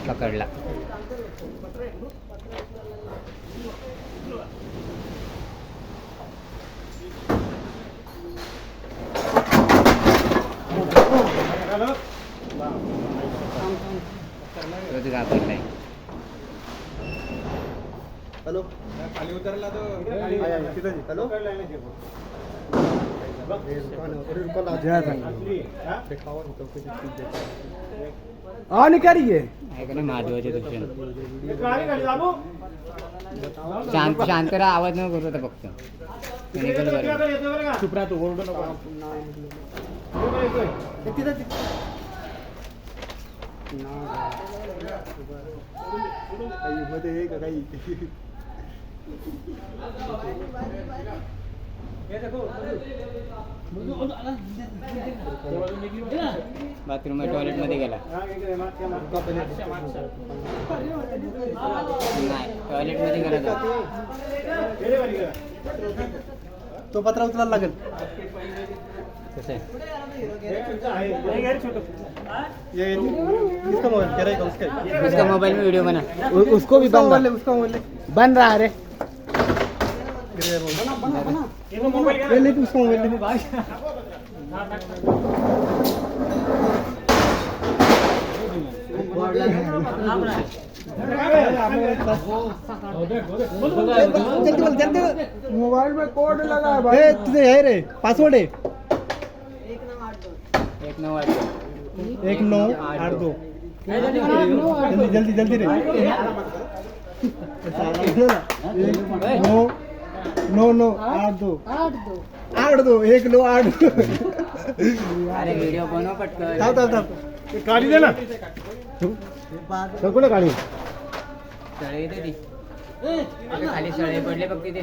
पकडला. घाबरलाय. हॅलो खाली उतरला तो. हॅलो आणि काय रे ऐका ना महादेवाचे दर्शन. शांत राहा, आवाज नको करू आता फक्त. चुप राहतो, ओरडू नको. मध्ये का काही बाथरूम टॉयलेट मध्ये गेला. नाही, टॉयलेट मध्ये गेला तो पत्रा उचलायला लागेल. कसं ये किसका मोबाइल कह रहा है उसका उसका मोबाइल में वीडियो बना. उसको भी बंद उसका मोबाइल बन रहा है रे. ले उसका मोबाइल ले. मोबाइल में कोड लगा है भाई. तुझे है रे पासवर्ड है 1982. जल्दी जल्दी जल्दी रे. नो 82 1 9 8. अरे व्हिडिओ बनव पटकन. थांब गाडी दे ना. कुठे गाडी सळे दे ती. खाली सळे पडले बघ तिथे.